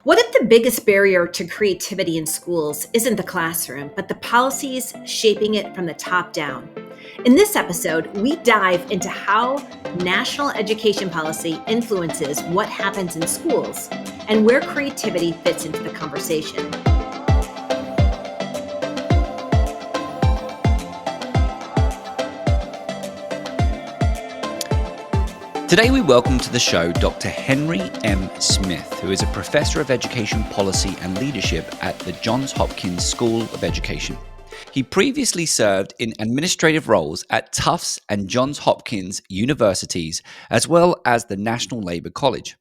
What if the biggest barrier to creativity in schools isn't the classroom, but the policies shaping it from the top down? In this episode, we dive into how national education policy influences what happens in schools and where creativity fits into the conversation. Today we welcome to the show Dr. Henry M. Smith, who is a professor of education policy and leadership at the Johns Hopkins School of Education. He previously served in administrative roles at Tufts and Johns Hopkins universities, as well as the National Labor College.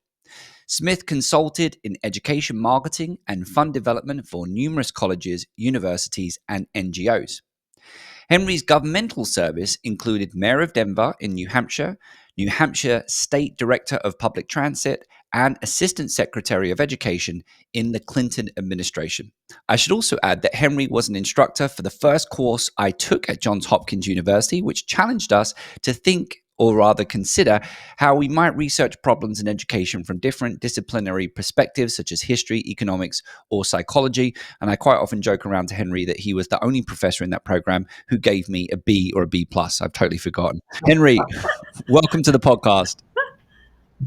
Smith consulted in education marketing and fund development for numerous colleges, universities, and NGOs. Henry's governmental service included Mayor of Denver in New Hampshire State Director of Public Transit, and Assistant Secretary of Education in the Clinton administration. I should also add that Henry was an instructor for the first course I took at Johns Hopkins University, which challenged us to think, or rather consider, how we might research problems in education from different disciplinary perspectives, such as history, economics, or psychology. And I quite often joke around to Henry that he was the only professor in that program who gave me a B or a B+. I've totally forgotten. Henry, welcome to the podcast.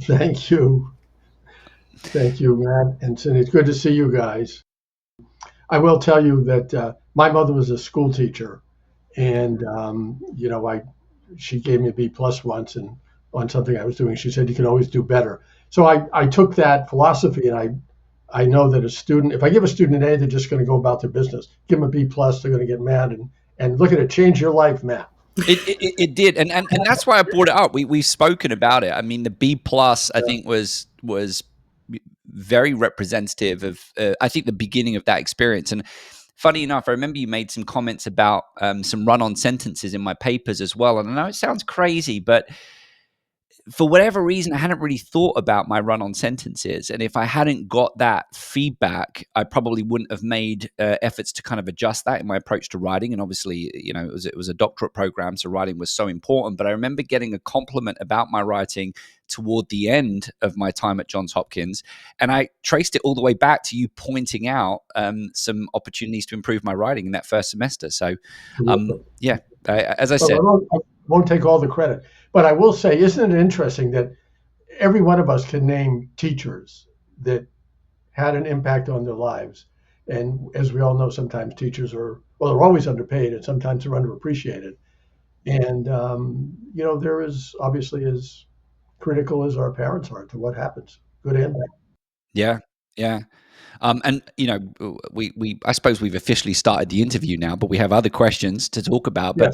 Thank you. Thank you, Matt and Cyndi. It's good to see you guys. I will tell you that my mother was a school teacher, and she gave me a B+ once, and on something I was doing, she said you can always do better. So I took that philosophy, and I know that a student, if I give a student an A, they're just going to go about their business. Give them a B+, they're going to get mad, and look at it, change your life, Matt. It did, and that's why I brought it up. We've spoken about it. I mean, the B+, I think was very representative of I think the beginning of that experience. And funny enough, I remember you made some comments about some run-on sentences in my papers as well. And I know it sounds crazy, but for whatever reason, I hadn't really thought about my run-on sentences. And if I hadn't got that feedback, I probably wouldn't have made efforts to kind of adjust that in my approach to writing. And obviously, it was a doctorate program, so writing was so important. But I remember getting a compliment about my writing toward the end of my time at Johns Hopkins. And I traced it all the way back to you pointing out some opportunities to improve my writing in that first semester. So, as I said. I won't take all the credit. But I will say, isn't it interesting that every one of us can name teachers that had an impact on their lives? And as we all know, sometimes teachers they're always underpaid, and sometimes they're underappreciated. And, they're as obviously as critical as our parents are to what happens, good and bad. Yeah. And I suppose we've officially started the interview now, but we have other questions to talk about. But,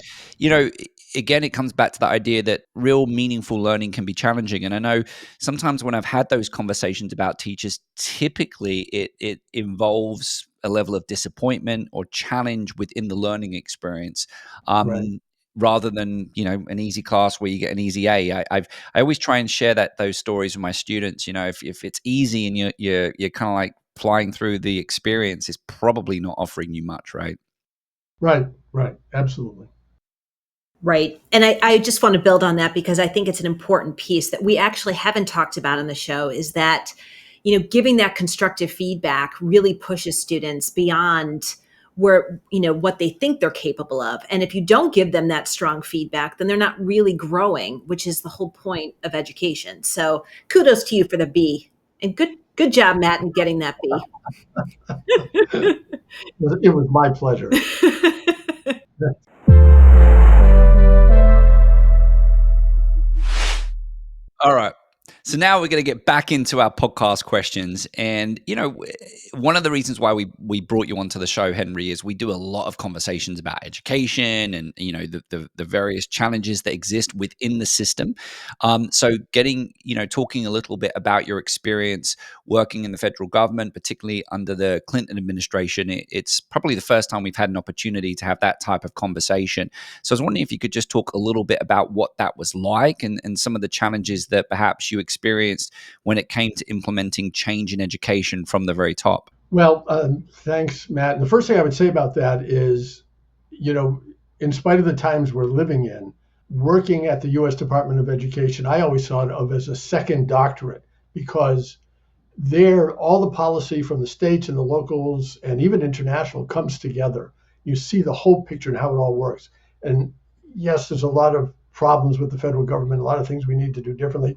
again, it comes back to that idea that real meaningful learning can be challenging. And I know sometimes when I've had those conversations about teachers, typically it involves a level of disappointment or challenge within the learning experience. Right. Rather than an easy class where you get an easy A. I always try and share those stories with my students. If it's easy and you're kind of like flying through the experience, it's probably not offering you much, right? Right, absolutely. Right. And I just want to build on that because I think it's an important piece that we actually haven't talked about on the show is that, giving that constructive feedback really pushes students beyond where, what they think they're capable of. And if you don't give them that strong feedback, then they're not really growing, which is the whole point of education. So kudos to you for the B. And good job, Matt, in getting that B. It was my pleasure. All right. So now we're going to get back into our podcast questions. And, one of the reasons why we brought you onto the show, Henry, is we do a lot of conversations about education and, the various challenges that exist within the system. So talking a little bit about your experience working in the federal government, particularly under the Clinton administration, it's probably the first time we've had an opportunity to have that type of conversation. So I was wondering if you could just talk a little bit about what that was like and some of the challenges that perhaps you experienced when it came to implementing change in education from the very top. Well, thanks, Matt. And the first thing I would say about that is, in spite of the times we're living in, working at the U.S. Department of Education, I always thought of as a second doctorate because there, all the policy from the states and the locals and even international comes together. You see the whole picture and how it all works. And yes, there's a lot of problems with the federal government, a lot of things we need to do differently.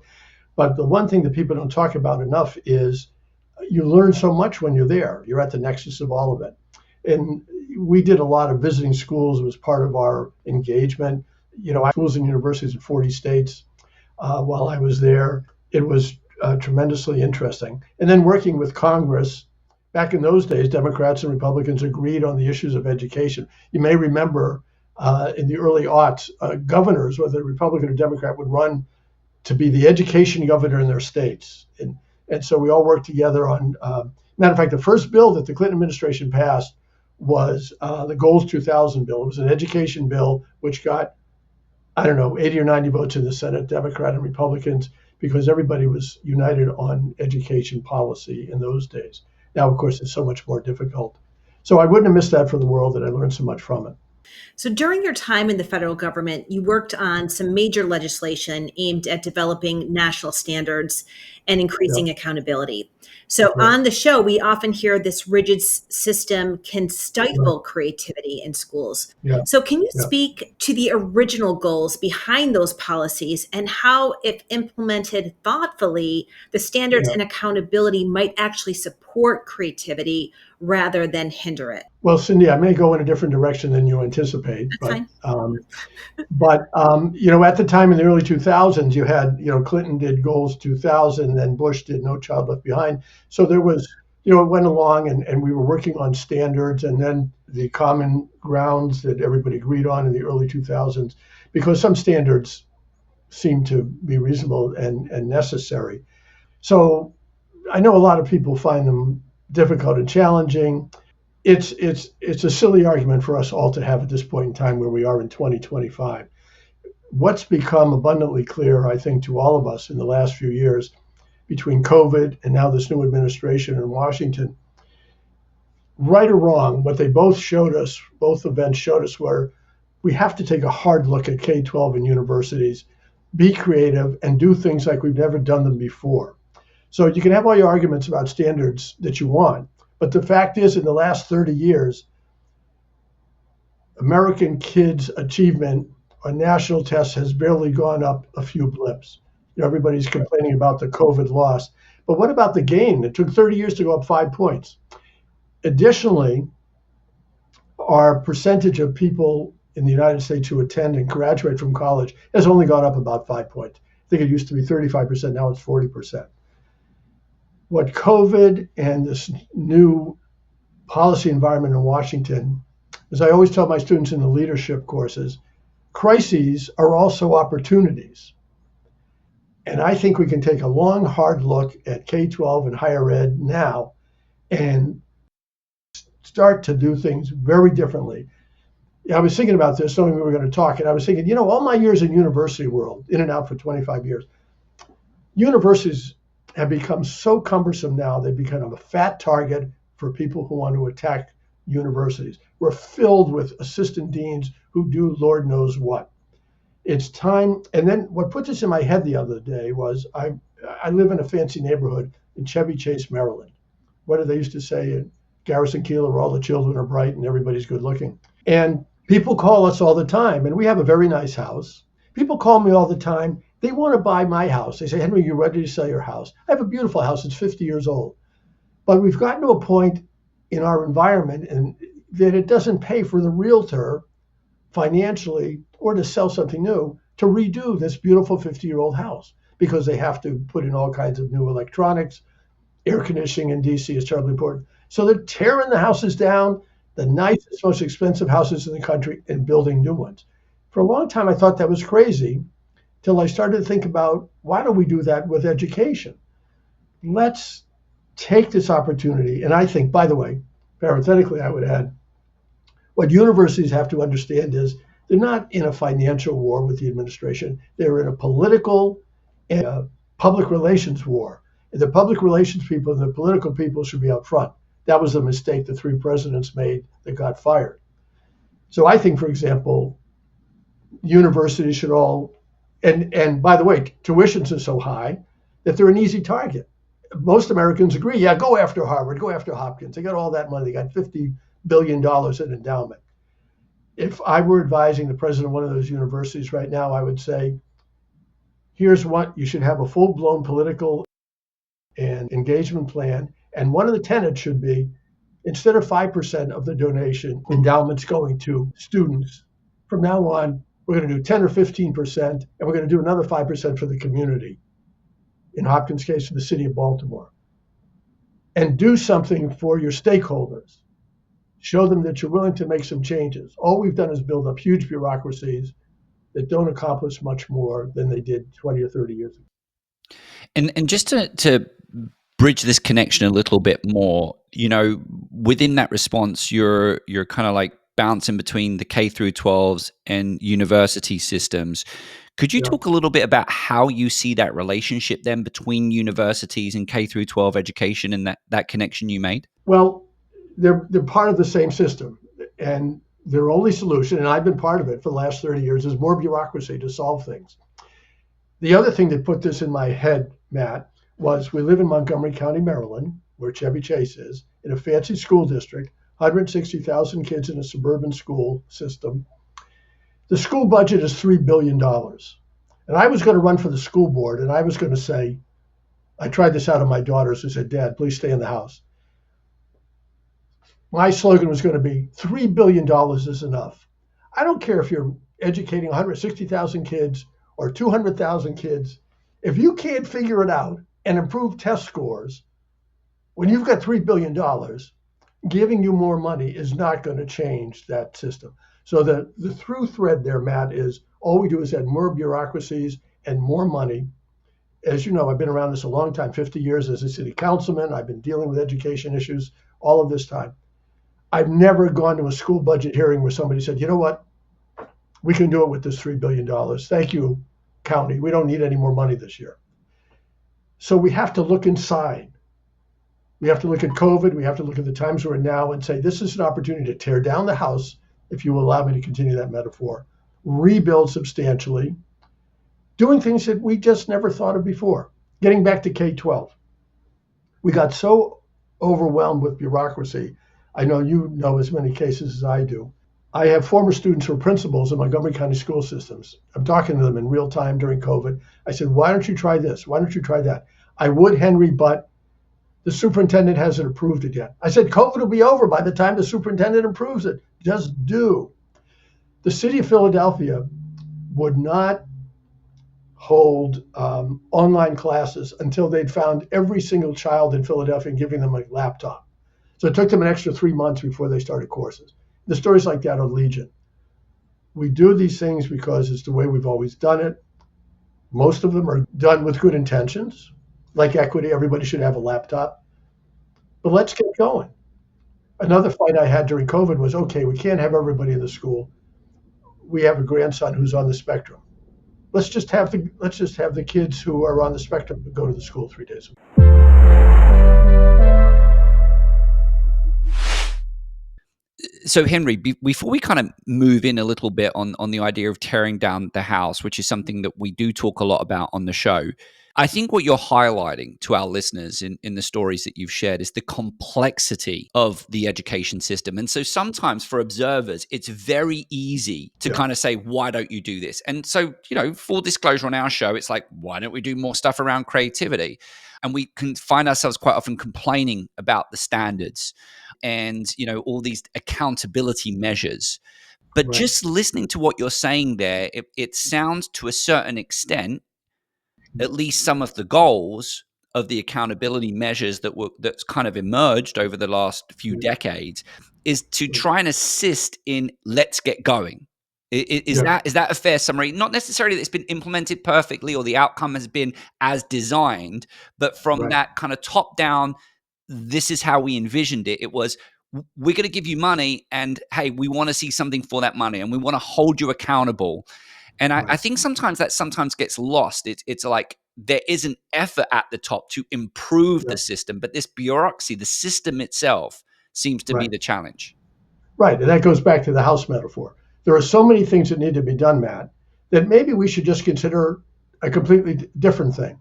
But the one thing that people don't talk about enough is you learn so much when you're there. You're at the nexus of all of it. And we did a lot of visiting schools. It was part of our engagement. I schools and universities in 40 states while I was there. It was tremendously interesting. And then working with Congress, back in those days, Democrats and Republicans agreed on the issues of education. You may remember in the early aughts, governors, whether Republican or Democrat, would run to be the education governor in their states. And so we all worked together on, matter of fact, the first bill that the Clinton administration passed was the Goals 2000 bill. It was an education bill which got, 80 or 90 votes in the Senate, Democrat and Republicans, because everybody was united on education policy in those days. Now, of course, it's so much more difficult. So I wouldn't have missed that for the world, and I learned so much from it. So during your time in the federal government, you worked on some major legislation aimed at developing national standards and increasing accountability. So on the show, we often hear this rigid system can stifle creativity in schools. So can you speak to the original goals behind those policies and how, if implemented thoughtfully, the standards and accountability might actually support creativity rather than hinder it? Well, Cyndi, I may go in a different direction than you anticipate. That's fine. At the time in the early 2000s, you had, Clinton did Goals 2000, then Bush did No Child Left Behind. So there was, it went along and we were working on standards and then the common grounds that everybody agreed on in the early 2000s, because some standards seemed to be reasonable and necessary. So I know a lot of people find them difficult and challenging. It's a silly argument for us all to have at this point in time where we are in 2025. What's become abundantly clear, I think, to all of us in the last few years, between COVID and now this new administration in Washington, right or wrong, what they both events showed us were we have to take a hard look at K-12 and universities, be creative, and do things like we've never done them before. So you can have all your arguments about standards that you want, but the fact is, in the last 30 years, American kids' achievement on national tests has barely gone up a few blips. Everybody's complaining about the COVID loss. But what about the gain? It took 30 years to go up 5 points. Additionally, our percentage of people in the United States who attend and graduate from college has only gone up about 5 points. I think it used to be 35%, now it's 40%. What COVID and this new policy environment in Washington, as I always tell my students in the leadership courses, crises are also opportunities. And I think we can take a long, hard look at K-12 and higher ed now and start to do things very differently. I was thinking about this, knowing we were going to talk, and I was thinking, all my years in university world, in and out for 25 years, universities have become so cumbersome now, they've become a fat target for people who want to attack universities. We're filled with assistant deans who do Lord knows what. It's time. And then what put this in my head the other day was I live in a fancy neighborhood in Chevy Chase, Maryland. What did they used to say in Garrison Keillor, where all the children are bright and everybody's good looking? And people call us all the time, and we have a very nice house. People call me all the time. They want to buy my house. They say, Henry, you're ready to sell your house. I have a beautiful house. It's 50 years old. But we've gotten to a point in our environment and that it doesn't pay for the realtor financially or to sell something new to redo this beautiful 50-year-old house because they have to put in all kinds of new electronics. Air conditioning in DC is terribly important. So they're tearing the houses down, the nicest, most expensive houses in the country, and building new ones. For a long time, I thought that was crazy till I started to think about, why don't we do that with education? Let's take this opportunity. And I think, by the way, parenthetically, I would add, what universities have to understand is they're not in a financial war with the administration. They're in a political and a public relations war. And the public relations people and the political people should be out front. That was the mistake the 3 presidents made that got fired. So I think, for example, universities should all, and by the way, tuitions are so high that they're an easy target. most Americans agree, yeah, go after Harvard, go after Hopkins. They got all that money. They got $50 billion in endowment. If I were advising the president of one of those universities right now, I would say, here's what you should have: a full-blown political and engagement plan. And one of the tenets should be, instead of 5% of the donation endowments going to students, from now on, we're going to do 10 or 15%, and we're going to do another 5% for the community. In Hopkins' case, for the city of Baltimore. And do something for your stakeholders. Show them that you're willing to make some changes. All we've done is build up huge bureaucracies that don't accomplish much more than they did 20 or 30 years ago. And just to bridge this connection a little bit more, within that response, you're kind of like bouncing between the K through 12s and university systems. Could you talk a little bit about how you see that relationship then between universities and K through 12 education and that connection you made? Well, they're part of the same system, and their only solution, and I've been part of it for the last 30 years, is more bureaucracy to solve things. The other thing that put this in my head, Matt, was we live in Montgomery County, Maryland, where Chevy Chase is, in a fancy school district, 160,000 kids in a suburban school system. The school budget is $3 billion. And I was going to run for the school board, and I was going to say, I tried this out on my daughters who said, Dad, please stay in the house. My slogan was going to be, $3 billion is enough. I don't care if you're educating 160,000 kids or 200,000 kids. If you can't figure it out and improve test scores, when you've got $3 billion, giving you more money is not going to change that system. So the through thread there, Matt, is all we do is add more bureaucracies and more money. As you know, I've been around this a long time, 50 years as a city councilman. I've been dealing with education issues all of this time. I've never gone to a school budget hearing where somebody said, you know what, we can do it with this $3 billion. Thank you, county. We don't need any more money this year. So we have to look inside. We have to look at COVID. We have to look at the times we're in now and say, this is an opportunity to tear down the house, if you will allow me to continue that metaphor, rebuild substantially, doing things that we just never thought of before. Getting back to K-12. We got so overwhelmed with bureaucracy. I know you know as many cases as I do. I have former students who are principals in Montgomery County school systems. I'm talking to them in real time during COVID. I said, why don't you try this? Why don't you try that? I would, Henry, but the superintendent hasn't approved it yet. I said, COVID will be over by the time the superintendent approves it. Just do. The city of Philadelphia would not hold online classes until they'd found every single child in Philadelphia and giving them a laptop. So it took them an extra 3 months before they started courses. The stories like that are legion. We do these things because it's the way we've always done it. Most of them are done with good intentions. Like equity, everybody should have a laptop. But let's get going. Another fight I had during COVID was, okay, we can't have everybody in the school. We have a grandson who's on the spectrum. Let's just have the kids who are on the spectrum go to the school 3 days a week. So Henry, before we kind of move in a little bit on the idea of tearing down the house, which is something that we do talk a lot about on the show, I think what you're highlighting to our listeners in the stories that you've shared is the complexity of the education system. And so sometimes for observers, it's very easy to kind of say, why don't you do this? And so, full disclosure on our show, it's like, why don't we do more stuff around creativity? And we can find ourselves quite often complaining about the standards and, all these accountability measures. But just listening to what you're saying there, it sounds to a certain extent, at least some of the goals of the accountability measures that's kind of emerged over the last few decades is to try and assist in let's get going. Is that a fair summary? Not necessarily that it's been implemented perfectly or the outcome has been as designed, but from that kind of top down, this is how we envisioned it. It was, we're going to give you money and hey, we want to see something for that money and we want to hold you accountable. And I think sometimes that gets lost. It's like there is an effort at the top to improve the system, but this bureaucracy, the system itself, seems to be the challenge. Right, and that goes back to the house metaphor. There are so many things that need to be done, Matt, that maybe we should just consider a completely different thing.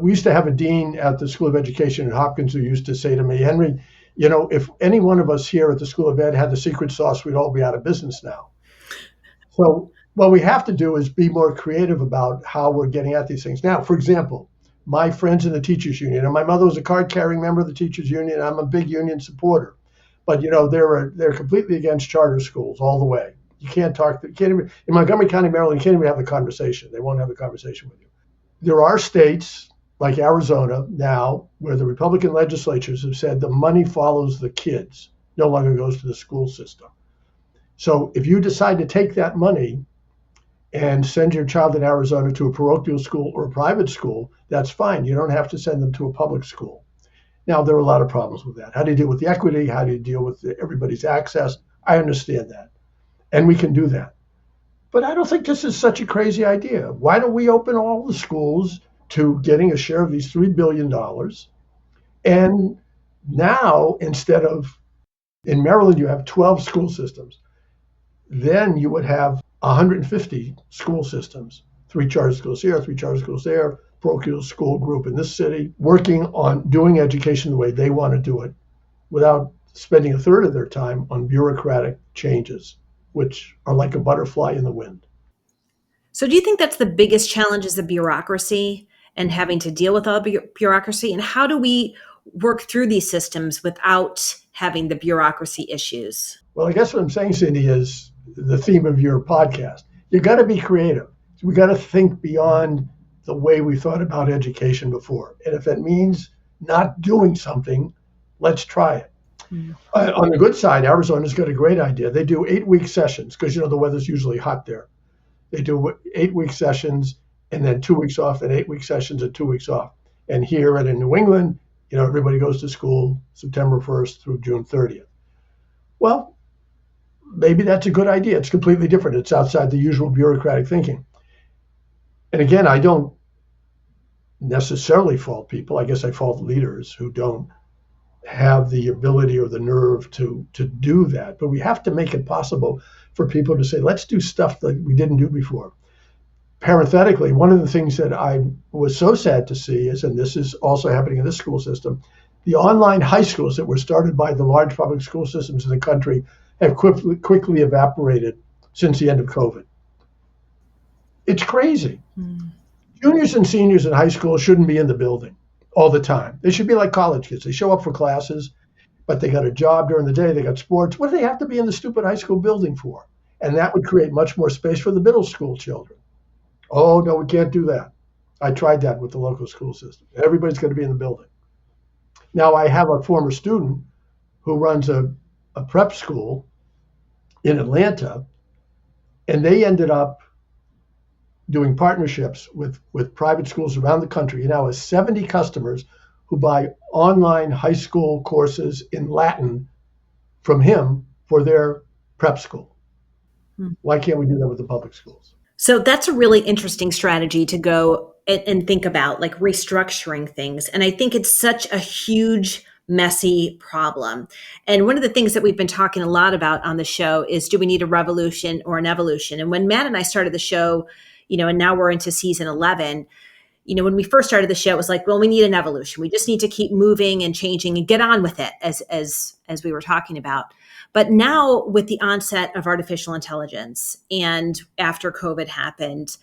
We used to have a dean at the School of Education at Hopkins who used to say to me, Henry, you know, if any one of us here at the School of Ed had the secret sauce, we'd all be out of business now. So what we have to do is be more creative about how we're getting at these things. Now, for example, my friends in the teachers union, and my mother was a card-carrying member of the teachers union. I'm a big union supporter, but you know they're completely against charter schools all the way. You can't talk. You can't even, in Montgomery County, Maryland, you can't even have the conversation. They won't have the conversation with you. There are states like Arizona now where the Republican legislatures have said the money follows the kids, no longer goes to the school system. So if you decide to take that money and send your child in Arizona to a parochial school or a private school, that's fine. You don't have to send them to a public school. Now, there are a lot of problems with that. How do you deal with the equity? How do you deal with everybody's access? I understand that. And we can do that. But I don't think this is such a crazy idea. Why don't we open all the schools to getting a share of these $3 billion? And now, instead of, in Maryland, you have 12 school systems. Then you would have 150 school systems, 3 charter schools here, 3 charter schools there, parochial school group in this city, working on doing education the way they want to do it without spending a third of their time on bureaucratic changes, which are like a butterfly in the wind. So do you think that's the biggest challenge is the bureaucracy and having to deal with all the bureaucracy? And how do we work through these systems without having the bureaucracy issues? Well, I guess what I'm saying, Cyndi, is the theme of your podcast. You got to be creative. We got to think beyond the way we thought about education before. And if it means not doing something, let's try it. On the good side, Arizona's got a great idea. They do 8-week sessions because, you know, the weather's usually hot there. They do 8-week sessions and then 2 weeks off, and 8-week sessions and 2 weeks off. And here and in New England, you know, everybody goes to school September 1st through June 30th. Well, maybe that's a good idea. It's completely different. It's outside the usual bureaucratic thinking. And again, I don't necessarily fault people. I guess I fault leaders who don't have the ability or the nerve to do that. But we have to make it possible for people to say, let's do stuff that we didn't do before. Parenthetically, one of the things that I was so sad to see is, and this is also happening in this school system, the online high schools that were started by the large public school systems in the country have quickly evaporated since the end of COVID. It's crazy. Juniors and seniors in high school shouldn't be in the building all the time. They should be like college kids. They show up for classes, but they got a job during the day. They got sports. What do they have to be in the stupid high school building for? And that would create much more space for the middle school children. Oh, no, we can't do that. I tried that with the local school system. Everybody's got to be in the building. Now, I have a former student who runs a prep school in Atlanta, and they ended up doing partnerships with private schools around the country. He now has 70 customers who buy online high school courses in Latin from him for their prep school. Why can't we do that with the public schools? So that's a really interesting strategy to go and think about, like restructuring things. And I think it's such a huge, messy problem. And one of the things that we've been talking a lot about on the show is, do we need a revolution or an evolution? And when Matt and I started the show, you know, and now we're into season 11, you know, when we first started the show, it was like, well, we need an evolution. We just need to keep moving and changing and get on with it, as we were talking about. But now with the onset of artificial intelligence and after COVID happened,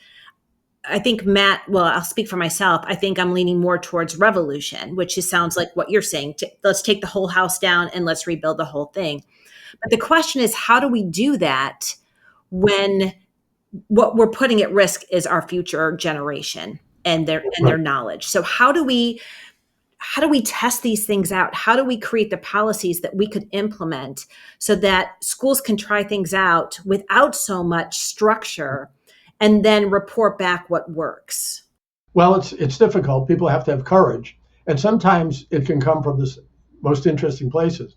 I think Matt, well, I'll speak for myself. I think I'm leaning more towards revolution, which sounds like what you're saying. Let's take the whole house down and let's rebuild the whole thing. But the question is, how do we do that when what we're putting at risk is our future generation and their knowledge? So how do we test these things out? How do we create the policies that we could implement so that schools can try things out without so much structure and then report back what works? Well, it's difficult. People have to have courage. And sometimes it can come from the most interesting places.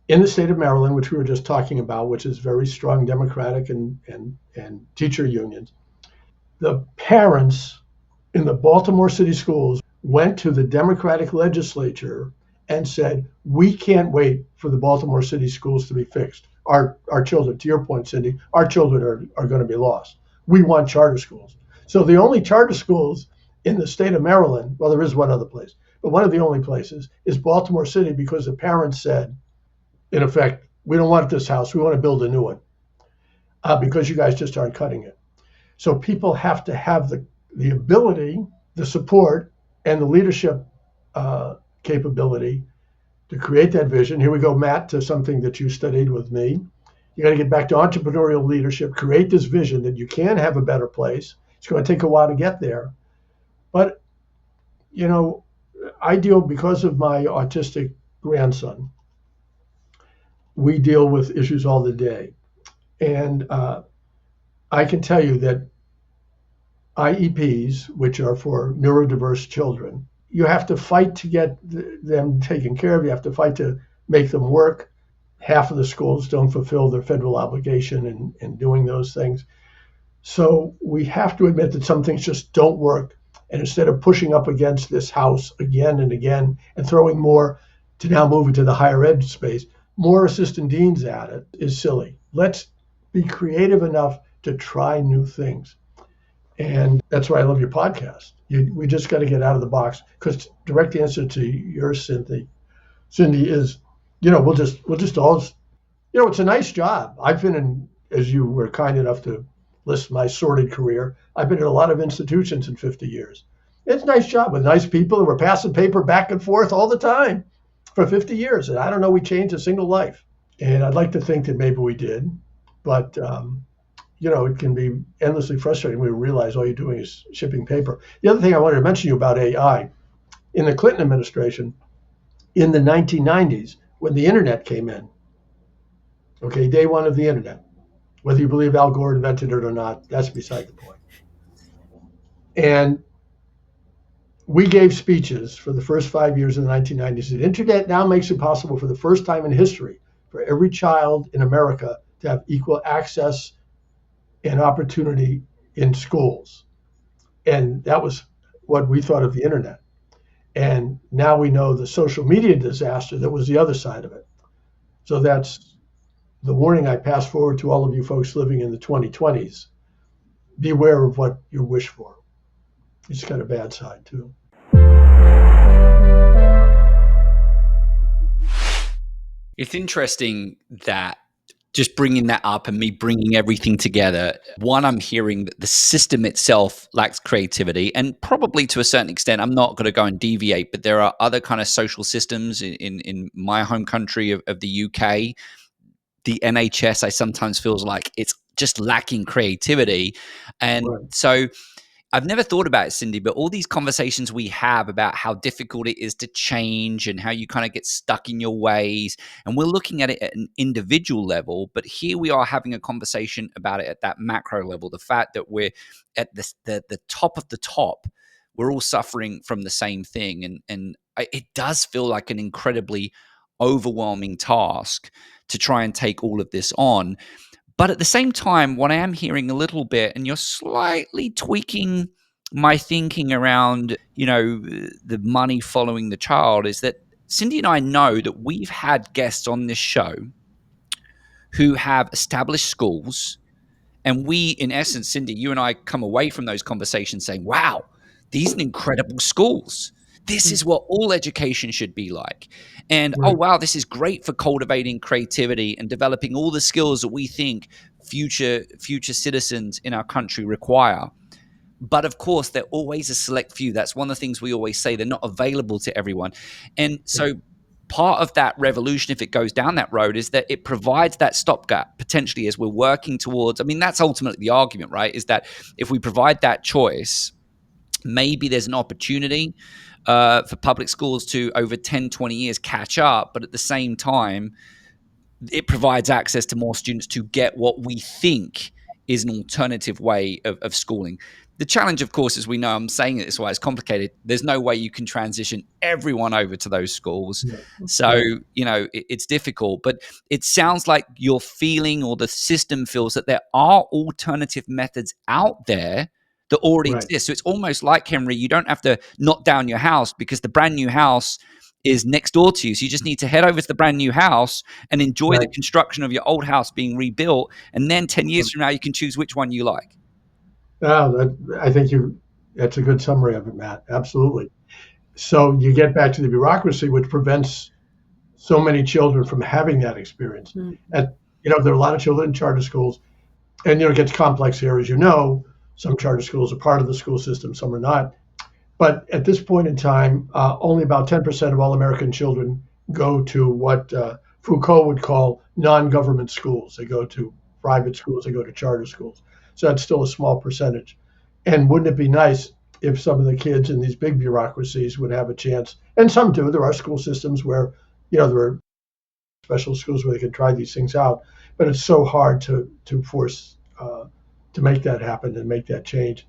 In the state of Maryland, which we were just talking about, which is very strong Democratic and teacher unions, the parents in the Baltimore City schools went to the Democratic legislature and said, we can't wait for the Baltimore City schools to be fixed. Our children, to your point, Cyndi, our children are going to be lost. We want charter schools. So the only charter schools in the state of Maryland, well, there is one other place, but one of the only places is Baltimore City, because the parents said, in effect, we don't want this house. We want to build a new one because you guys just aren't cutting it. So people have to have the ability, the support, and the leadership capability to create that vision. Here we go, Matt, to something that you studied with me. You got to get back to entrepreneurial leadership, create this vision that you can have a better place. It's going to take a while to get there. But, you know, I deal, because of my autistic grandson, we deal with issues all the day. And I can tell you that IEPs, which are for neurodiverse children, you have to fight to get them taken care of. You have to fight to make them work. Half of the schools don't fulfill their federal obligation in doing those things. So we have to admit that some things just don't work. And instead of pushing up against this house again and again and throwing more to now move into the higher ed space, more assistant deans at it is silly. Let's be creative enough to try new things. And that's why I love your podcast. We just got to get out of the box, because direct answer to yours, Cyndi, is, we'll just all, it's a nice job. I've been in, as you were kind enough to list my sordid career, I've been in a lot of institutions in 50 years. It's a nice job with nice people, and we're passing paper back and forth all the time for 50 years. And I don't know, we changed a single life. And I'd like to think that maybe we did, but it can be endlessly frustrating when you realize all you're doing is shipping paper. The other thing I wanted to mention to you about AI, in the Clinton administration, in the 1990s, when the internet came in, okay, day one of the internet, whether you believe Al Gore invented it or not, that's beside the point. And we gave speeches for the first 5 years in the 1990s. The internet now makes it possible for the first time in history for every child in America to have equal access and opportunity in schools. And that was what we thought of the internet. And now we know the social media disaster that was the other side of it. So that's the warning I pass forward to all of you folks living in the 2020s. Beware of what you wish for. It's got a bad side too. It's interesting that just bringing that up and me bringing everything together. One, I'm hearing that the system itself lacks creativity, and probably to a certain extent, I'm not going to go and deviate, but there are other kind of social systems in my home country of the UK. The NHS, I sometimes feels like it's just lacking creativity. And so I've never thought about it, Cyndi, but all these conversations we have about how difficult it is to change and how you kind of get stuck in your ways, and we're looking at it at an individual level, but here we are having a conversation about it at that macro level, the fact that we're at the top of the top, we're all suffering from the same thing. And it does feel like an incredibly overwhelming task to try and take all of this on. But at the same time, what I am hearing a little bit, and you're slightly tweaking my thinking around, the money following the child, is that Cyndi and I know that we've had guests on this show who have established schools. And we, in essence, Cyndi, you and I come away from those conversations saying, wow, these are incredible schools. This is what all education should be like. And, oh, wow, this is great for cultivating creativity and developing all the skills that we think future citizens in our country require. But of course, they're always a select few. That's one of the things we always say. They're not available to everyone. And so part of that revolution, if it goes down that road, is that it provides that stopgap potentially as we're working towards. I mean, that's ultimately the argument, right? Is that if we provide that choice, maybe there's an opportunity for public schools to, over 10, 20 years, catch up. But at the same time, it provides access to more students to get what we think is an alternative way of schooling. The challenge, of course, as we know, I'm saying it this way, it's complicated. There's no way you can transition everyone over to those schools. Yeah. So, it's difficult. But it sounds like you're feeling, or the system feels, that there are alternative methods out there that already exist. So it's almost like, Henry, you don't have to knock down your house because the brand new house is next door to you. So you just need to head over to the brand new house and enjoy the construction of your old house being rebuilt. And then 10 years from now, you can choose which one you like. I think you That's a good summary of it, Matt. Absolutely. So you get back to the bureaucracy, which prevents so many children from having that experience. Mm. And, there are a lot of children in charter schools, and, it gets complex here, as you know. Some charter schools are part of the school system, some are not. But at this point in time, only about 10% of all American children go to what Foucault would call non-government schools. They go to private schools, they go to charter schools. So that's still a small percentage. And wouldn't it be nice if some of the kids in these big bureaucracies would have a chance? And some do. There are school systems where, there are special schools where they can try these things out. But it's so hard to force to make that happen and make that change.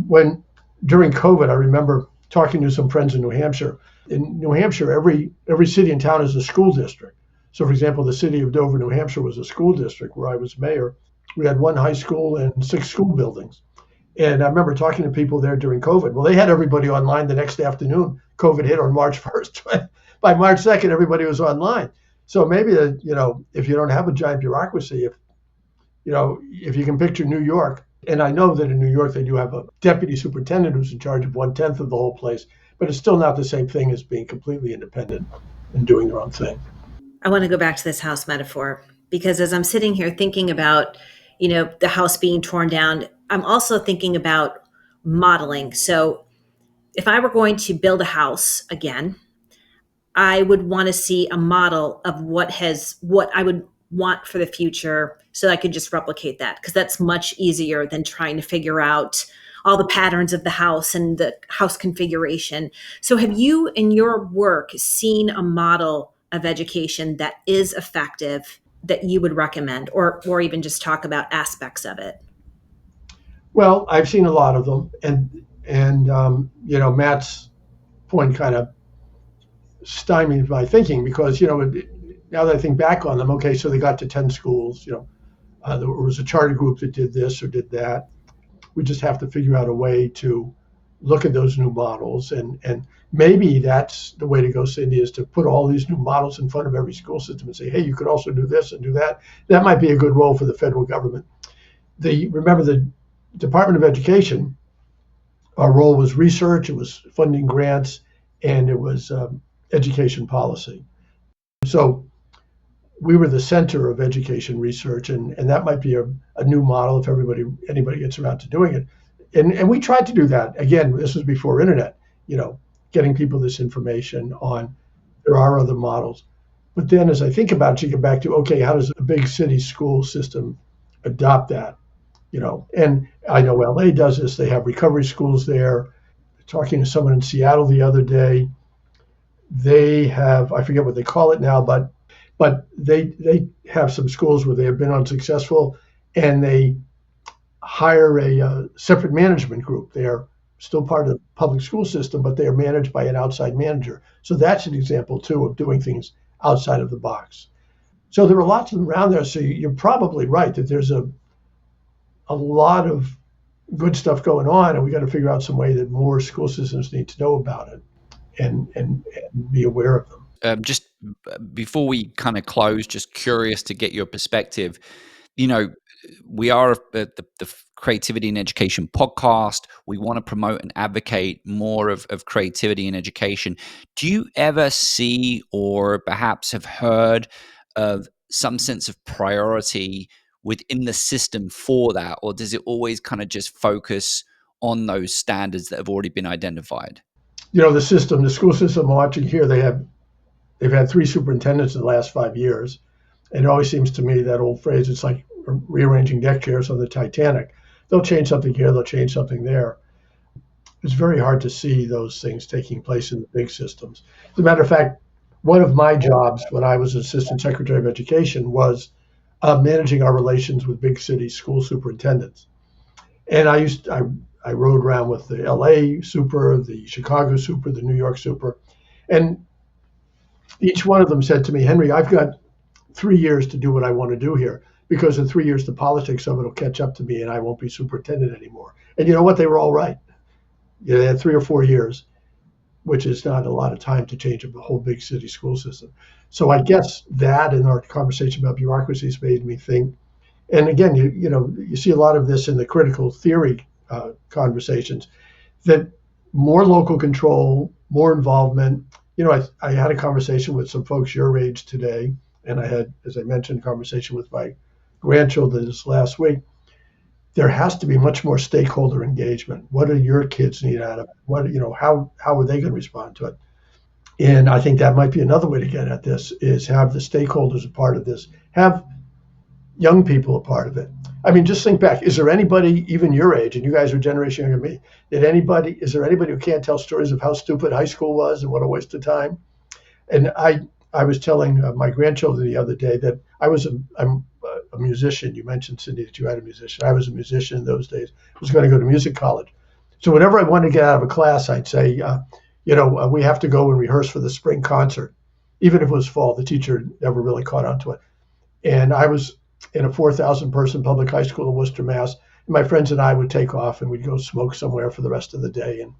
When during COVID, I remember talking to some friends in New Hampshire. In New Hampshire, every city and town is a school district. So, for example, the city of Dover, New Hampshire, was a school district where I was mayor. We had one high school and 6 school buildings. And I remember talking to people there during COVID. Well, they had everybody online the next afternoon. COVID hit on March 1st. By March 2nd, everybody was online. So maybe, if you don't have a giant bureaucracy, if you can picture New York, and I know that in New York they do have a deputy superintendent who's in charge of 1/10 of the whole place, but it's still not the same thing as being completely independent and doing their own thing. I want to go back to this house metaphor because as I'm sitting here thinking about, the house being torn down, I'm also thinking about modeling. So if I were going to build a house again, I would want to see a model of what I would want for the future so I could just replicate that because that's much easier than trying to figure out all the patterns of the house and the house configuration. So have you in your work seen a model of education that is effective that you would recommend or even just talk about aspects of it? Well, I've seen a lot of them, and Matt's point kind of stymied my thinking because now that I think back on them, okay, so they got to 10 schools. There was a charter group that did this or did that. We just have to figure out a way to look at those new models, and maybe that's the way to go, Cyndi, is to put all these new models in front of every school system and say, hey, you could also do this and do that. That might be a good role for the federal government. Remember the Department of Education, our role was research, it was funding grants, and it was education policy. So we were the center of education research, and that might be a new model if anybody gets around to doing it. And we tried to do that. Again, this was before internet, getting people this information on there are other models. But then as I think about it, you get back to, okay, how does a big city school system adopt that? And I know LA does this. They have recovery schools there. Talking to someone in Seattle the other day, they have, I forget what they call it now, but they have some schools where they have been unsuccessful and they hire a separate management group. They are still part of the public school system, but they are managed by an outside manager. So that's an example too of doing things outside of the box. So there are lots of them around there. So you're probably right that there's a lot of good stuff going on, and we got to figure out some way that more school systems need to know about it and be aware of them. Just before we kind of close, just curious to get your perspective. We are the Creativity in Education podcast. We want to promote and advocate more of creativity in education. Do you ever see or perhaps have heard of some sense of priority within the system for that, or does it always kind of just focus on those standards that have already been identified? The school system I'm watching here, they've had 3 superintendents in the last 5 years. And it always seems to me that old phrase, it's like rearranging deck chairs on the Titanic. They'll change something here, they'll change something there. It's very hard to see those things taking place in the big systems. As a matter of fact, one of my jobs when I was Assistant Secretary of Education was managing our relations with big city school superintendents. And I rode around with the LA super, the Chicago super, the New York super. And each one of them said to me, Henry, I've got 3 years to do what I want to do here, because in 3 years, the politics of it will catch up to me and I won't be superintendent anymore. And you know what? They were all right. They had 3 or 4 years, which is not a lot of time to change a whole big city school system. So I guess that and our conversation about bureaucracies made me think. And again, you see a lot of this in the critical theory conversations. that more local control, more involvement. I had a conversation with some folks your age today, and I had, as I mentioned, a conversation with my grandchildren this last week. There has to be much more stakeholder engagement. What do your kids need out of it? How are they going to respond to it? And I think that might be another way to get at this, is have the stakeholders a part of this, have young people a part of it. I mean, just think back. Is there anybody, even your age, and you guys are a generation younger than me, is there anybody who can't tell stories of how stupid high school was and what a waste of time? And I was telling my grandchildren the other day that I'm a musician. You mentioned, Cyndi, that you had a musician. I was a musician in those days. I was going to go to music college. So whenever I wanted to get out of a class, I'd say, we have to go and rehearse for the spring concert. Even if it was fall, the teacher never really caught on to it. And I was in a 4,000 person public high school in Worcester, Mass. And my friends and I would take off and we'd go smoke somewhere for the rest of the day, and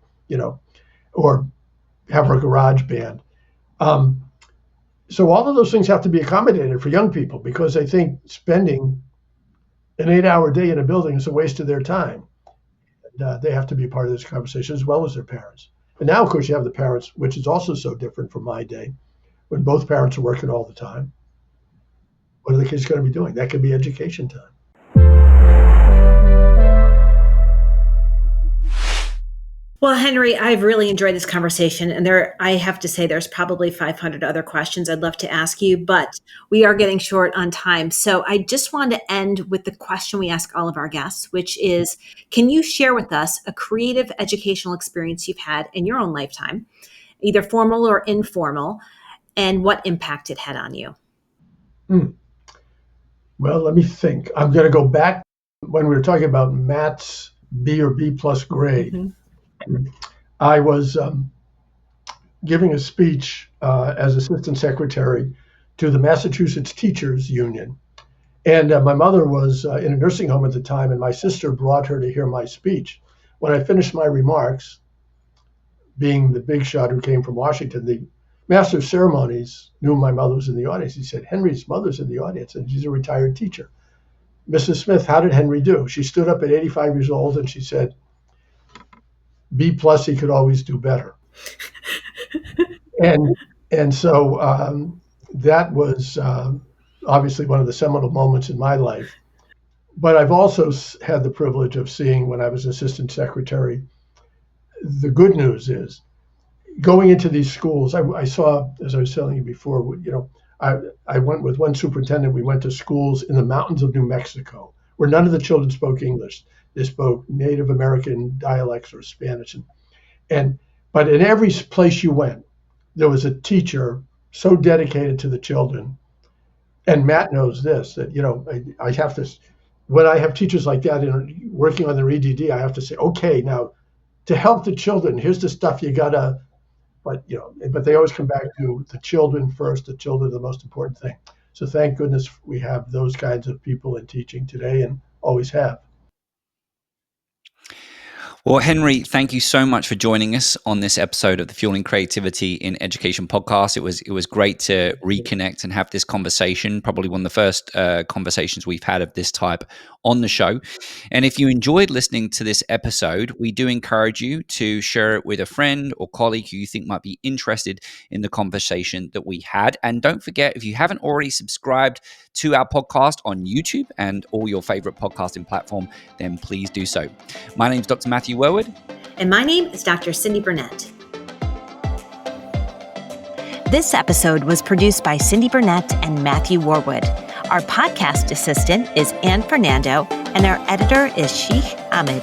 or have our garage band. So all of those things have to be accommodated for young people, because they think spending an 8-hour day in a building is a waste of their time. And, they have to be part of this conversation as well as their parents. And now, of course, you have the parents, which is also so different from my day, when both parents are working all the time. What are the kids going to be doing? That could be education time. Well, Henry, I've really enjoyed this conversation, and I have to say there's probably 500 other questions I'd love to ask you, but we are getting short on time. So I just want to end with the question we ask all of our guests, which is, can you share with us a creative educational experience you've had in your own lifetime, either formal or informal, and what impact it had on you? Well, let me think. I'm going to go back when we were talking about Matt's B or B plus grade. Mm-hmm. I was giving a speech as assistant secretary to the Massachusetts Teachers Union. And my mother was in a nursing home at the time, and my sister brought her to hear my speech. When I finished my remarks, being the big shot who came from Washington, the master of ceremonies knew my mother was in the audience. He said, "Henry's mother's in the audience, and she's a retired teacher. Mrs. Smith, how did Henry do?" She stood up at 85 years old and she said, "B plus, he could always do better." and so that was obviously one of the seminal moments in my life. But I've also had the privilege of seeing, when I was assistant secretary, the good news is going into these schools. I saw, as I was telling you before, I went with one superintendent. We went to schools in the mountains of New Mexico where none of the children spoke English. They spoke Native American dialects or Spanish. But in every place you went, there was a teacher so dedicated to the children. And Matt knows this, that, I have to, when I have teachers like that working on their EDD, I have to say, okay, now to help the children, here's the stuff you gotta, but they always come back to the children first. The children are the most important thing. So thank goodness we have those kinds of people in teaching today, and always have. Well, Henry, thank you so much for joining us on this episode of the Fueling Creativity in Education podcast. It was great to reconnect and have this conversation, probably one of the first conversations we've had of this type on the show. And if you enjoyed listening to this episode, we do encourage you to share it with a friend or colleague who you think might be interested in the conversation that we had. And don't forget, if you haven't already subscribed to our podcast on YouTube and all your favorite podcasting platform, then please do so. My name is Dr. Matthew Worwood. And my name is Dr. Cyndi Burnett. This episode was produced by Cyndi Burnett and Matthew Worwood. Our podcast assistant is Ann Fernando, and our editor is Sheikh Ahmed.